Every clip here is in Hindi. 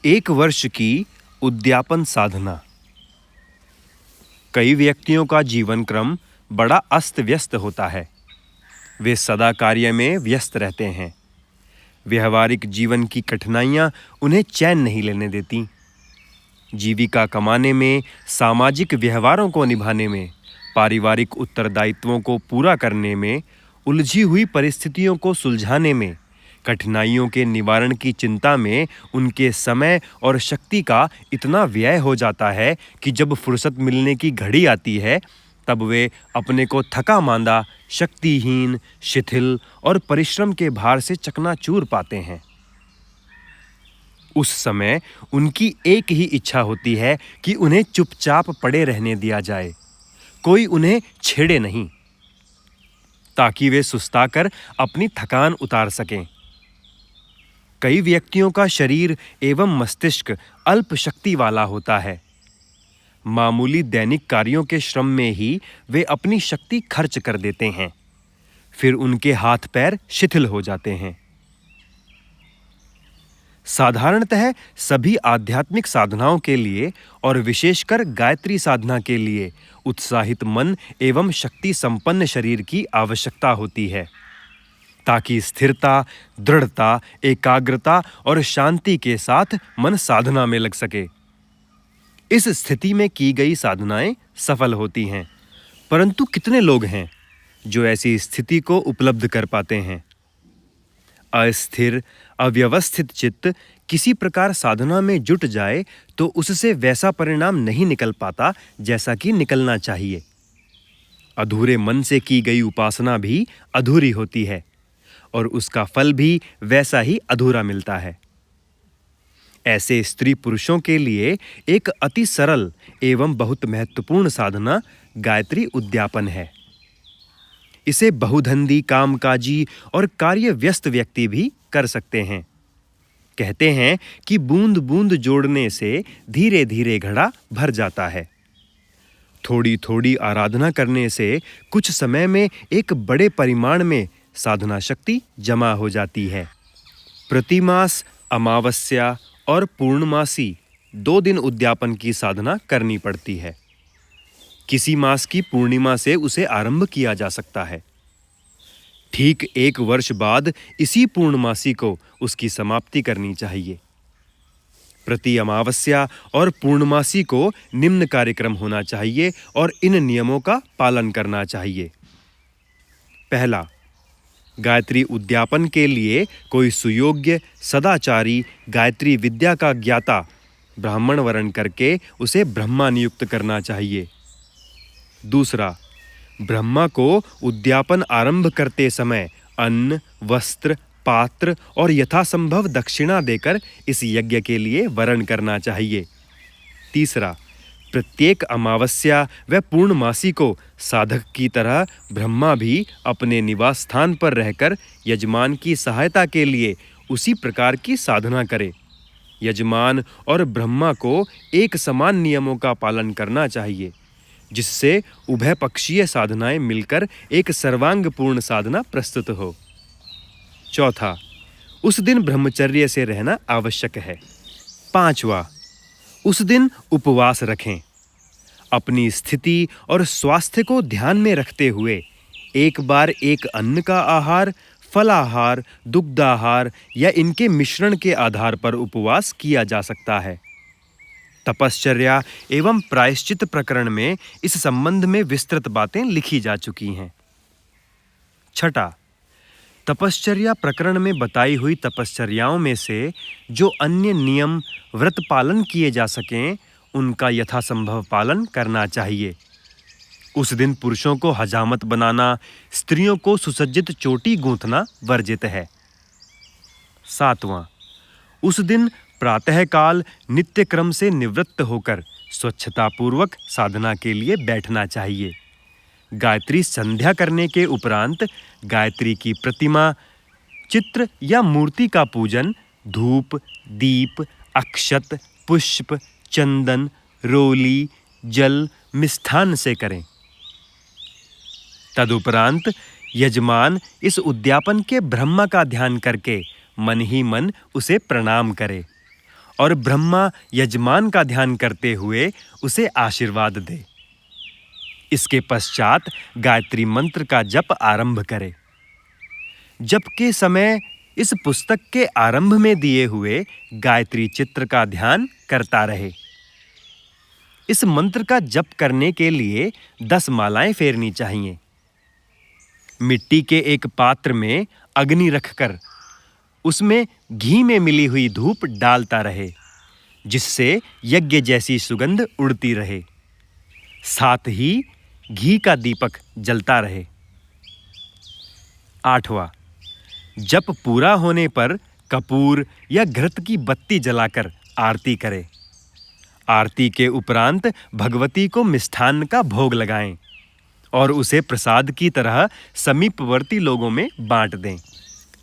एक वर्ष की उद्यापन साधना। कई व्यक्तियों का जीवन क्रम बड़ा अस्त व्यस्त होता है। वे सदा कार्य में व्यस्त रहते हैं। व्यवहारिक जीवन की कठिनाइयां उन्हें चैन नहीं लेने देती। जीविका कमाने में, सामाजिक व्यवहारों को निभाने में, पारिवारिक उत्तरदायित्वों को पूरा करने में, उलझी हुई परिस्थितियों को सुलझाने में, कठिनाइयों के निवारण की चिंता में उनके समय और शक्ति का इतना व्यय हो जाता है कि जब फुर्सत मिलने की घड़ी आती है, तब वे अपने को थका मांदा, शक्तिहीन, शिथिल और परिश्रम के भार से चकनाचूर पाते हैं। उस समय उनकी एक ही इच्छा होती है कि उन्हें चुपचाप पड़े रहने दिया जाए, कोई उन्हें छेड़े नहीं, ताकि वे सुस्ताकर अपनी थकान उतार सकें। कई व्यक्तियों का शरीर एवं मस्तिष्क अल्प शक्ति वाला होता है। मामूली दैनिक कार्यों के श्रम में ही वे अपनी शक्ति खर्च कर देते हैं। फिर उनके हाथ पैर शिथिल हो जाते हैं। साधारणतः सभी आध्यात्मिक साधनाओं के लिए और विशेषकर गायत्री साधना के लिए उत्साहित मन एवं शक्ति संपन्न शरीर की आवश्यकता होती है, ताकि स्थिरता, दृढ़ता, एकाग्रता और शांति के साथ मन साधना में लग सके। इस स्थिति में की गई साधनाएं सफल होती हैं, परंतु कितने लोग हैं जो ऐसी स्थिति को उपलब्ध कर पाते हैं? अस्थिर, अव्यवस्थित चित्त किसी प्रकार साधना में जुट जाए तो उससे वैसा परिणाम नहीं निकल पाता जैसा कि निकलना चाहिए। अधूरे मन से की गई उपासना भी अधूरी होती है और उसका फल भी वैसा ही अधूरा मिलता है। ऐसे स्त्री पुरुषों के लिए एक अति सरल एवं बहुत महत्वपूर्ण साधना गायत्री उद्यापन है। इसे बहुधंदी, कामकाजी और कार्य व्यस्त व्यक्ति भी कर सकते हैं। कहते हैं कि बूंद बूंद जोड़ने से धीरे धीरे घड़ा भर जाता है। थोड़ी थोड़ी आराधना करने से कुछ समय में एक बड़े परिमाण में साधना शक्ति जमा हो जाती है। प्रतिमास, अमावस्या और पूर्णमासी 2 दिन उद्यापन की साधना करनी पड़ती है। किसी मास की पूर्णिमा से उसे आरंभ किया जा सकता है। ठीक 1 वर्ष बाद इसी पूर्णमासी को उसकी समाप्ति करनी चाहिए। प्रति अमावस्या और पूर्णमासी को निम्न कार्यक्रम होना चाहिए और इन नियमों का पालन करना चाहिए। पहला, गायत्री उद्यापन के लिए कोई सुयोग्य, सदाचारी, गायत्री विद्या का ज्ञाता ब्राह्मण वर्ण करके उसे ब्रह्मा नियुक्त करना चाहिए। दूसरा, ब्रह्मा को उद्यापन आरंभ करते समय अन्न, वस्त्र, पात्र और यथासंभव दक्षिणा देकर इस यज्ञ के लिए वरण करना चाहिए। तीसरा, प्रत्येक अमावस्या व पूर्णमासी को साधक की तरह ब्रह्मा भी अपने निवास स्थान पर रहकर यजमान की सहायता के लिए उसी प्रकार की साधना करे। यजमान और ब्रह्मा को एक समान नियमों का पालन करना चाहिए, जिससे उभय पक्षीय साधनाएं मिलकर एक सर्वांगपूर्ण साधना प्रस्तुत हो। चौथा, उस दिन ब्रह्मचर्य से रहना आवश्यक है। पांचवा, उस दिन उपवास रखें। अपनी स्थिति और स्वास्थ्य को ध्यान में रखते हुए एक बार एक अन्न का आहार, फलाहार, दुग्धाहार या इनके मिश्रण के आधार पर उपवास किया जा सकता है। तपश्चर्या एवं प्रायश्चित प्रकरण में इस संबंध में विस्तृत बातें लिखी जा चुकी हैं। छठा, तपश्चर्या प्रकरण में बताई हुई तपश्चर्याओं में से जो अन्य नियम व्रत पालन किए जा सकें, उनका यथासंभव पालन करना चाहिए। उस दिन पुरुषों को हजामत बनाना, स्त्रियों को सुसज्जित चोटी गूंथना वर्जित है। सातवां, उस दिन प्रातःकाल नित्य क्रम से निवृत्त होकर स्वच्छतापूर्वक साधना के लिए बैठना चाहिए। गायत्री संध्या करने के उपरांत गायत्री की प्रतिमा, चित्र या मूर्ति का पूजन धूप, दीप, अक्षत, पुष्प, चंदन, रोली, जल, मिष्ठान से करें। तदुपरांत यजमान इस उद्यापन के ब्रह्मा का ध्यान करके मन ही मन उसे प्रणाम करे और ब्रह्मा यजमान का ध्यान करते हुए उसे आशीर्वाद दे। इसके पश्चात गायत्री मंत्र का जप आरंभ करे। जप के समय इस पुस्तक के आरंभ में दिए हुए गायत्री चित्र का ध्यान करता रहे। इस मंत्र का जप करने के लिए 10 मालाएं फेरनी चाहिए। मिट्टी के एक पात्र में अग्नि रखकर उसमें घी में मिली हुई धूप डालता रहे, जिससे यज्ञ जैसी सुगंध उड़ती रहे। साथ ही घी का दीपक जलता रहे। 8वां, जप पूरा होने पर कपूर या घृत की बत्ती जलाकर आरती करे। आरती के उपरांत भगवती को मिष्ठान्न का भोग लगाएं और उसे प्रसाद की तरह समीपवर्ती लोगों में बांट दें।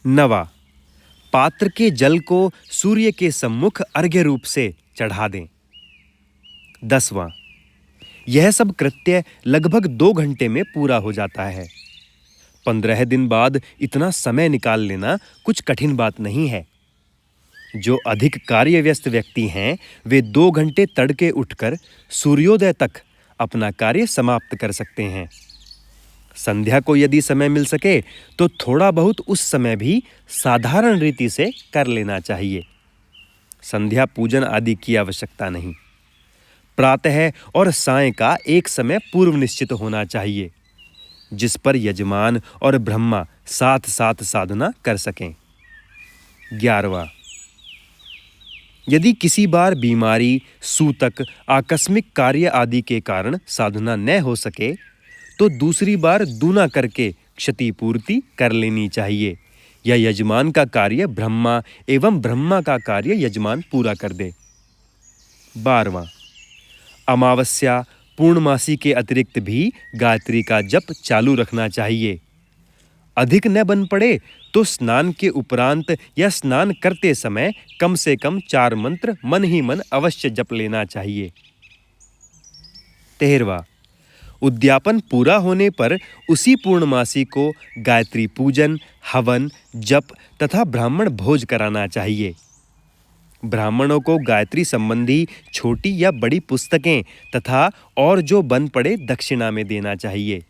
9वां, पात्र के जल को सूर्य के सम्मुख अर्घ्य रूप से चढ़ा दें। 10वां, यह सब कृत्य लगभग 2 घंटे में पूरा हो जाता है। 15 दिन बाद इतना समय निकाल लेना कुछ कठिन बात नहीं है। जो अधिक कार्यव्यस्त व्यक्ति हैं, वे 2 घंटे तड़के उठकर सूर्योदय तक अपना कार्य समाप्त कर सकते हैं। संध्या को यदि समय मिल सके तो थोड़ा बहुत उस समय भी साधारण रीति से कर लेना चाहिए। संध्या पूजन आदि की आवश्यकता नहीं। प्रातः और सायं का एक समय पूर्व निश्चित होना चाहिए, जिस पर यजमान और ब्रह्मा साथ साथ साधना कर सकें। 11वां, यदि किसी बार बीमारी, सूतक, आकस्मिक कार्य आदि के कारण साधना न हो सके तो दूसरी बार दूना करके क्षतिपूर्ति कर लेनी चाहिए, या यजमान का कार्य ब्रह्मा एवं ब्रह्मा का कार्य यजमान पूरा कर दे। 12वां, अमावस्या, पूर्णमासी के अतिरिक्त भी गायत्री का जप चालू रखना चाहिए। अधिक न बन पड़े तो स्नान के उपरांत या स्नान करते समय कम से कम 4 मंत्र मन ही मन अवश्य जप लेना चाहिए। 13वां, उद्यापन पूरा होने पर उसी पूर्णमासी को गायत्री पूजन, हवन, जप तथा ब्राह्मण भोज कराना चाहिए। ब्राह्मणों को गायत्री संबंधी छोटी या बड़ी पुस्तकें तथा और जो बन पड़े दक्षिणा में देना चाहिए।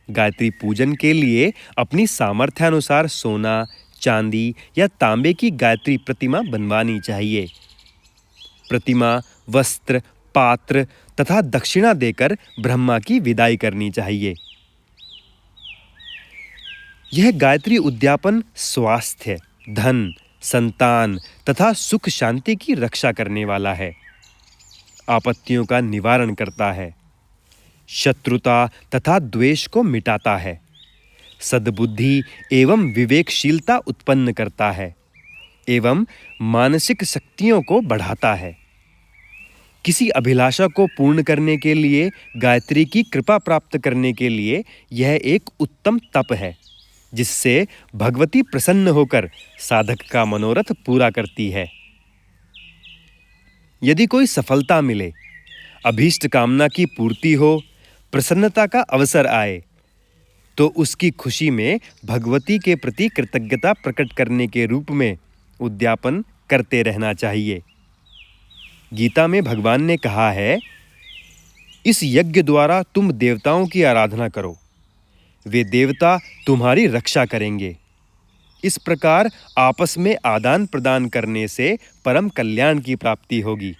गायत्री पूजन के लिए अपनी सामर्थ्यानुसार सोना, चांदी या तांबे की गायत्री प्रतिमा बनवानी चाहिए। प्रतिमा, वस्त्र, पात्र तथा दक्षिणा देकर ब्रह्मा की विदाई करनी चाहिए। यह गायत्री उद्यापन स्वास्थ्य, धन, संतान तथा सुख शांति की रक्षा करने वाला है। आपत्तियों का निवारण करता है, शत्रुता तथा द्वेष को मिटाता है, सद्बुद्धि एवं विवेकशीलता उत्पन्न करता है एवं मानसिक शक्तियों को बढ़ाता है। किसी अभिलाषा को पूर्ण करने के लिए, गायत्री की कृपा प्राप्त करने के लिए यह एक उत्तम तप है, जिससे भगवती प्रसन्न होकर साधक का मनोरथ पूरा करती है। यदि कोई सफलता मिले, अभीष्ट कामना की पूर्ति हो, प्रसन्नता का अवसर आए, तो उसकी खुशी में भगवती के प्रति कृतज्ञता प्रकट करने के रूप में उद्यापन करते रहना चाहिए। गीता में भगवान ने कहा है, इस यज्ञ द्वारा तुम देवताओं की आराधना करो, वे देवता तुम्हारी रक्षा करेंगे। इस प्रकार आपस में आदान प्रदान करने से परम कल्याण की प्राप्ति होगी।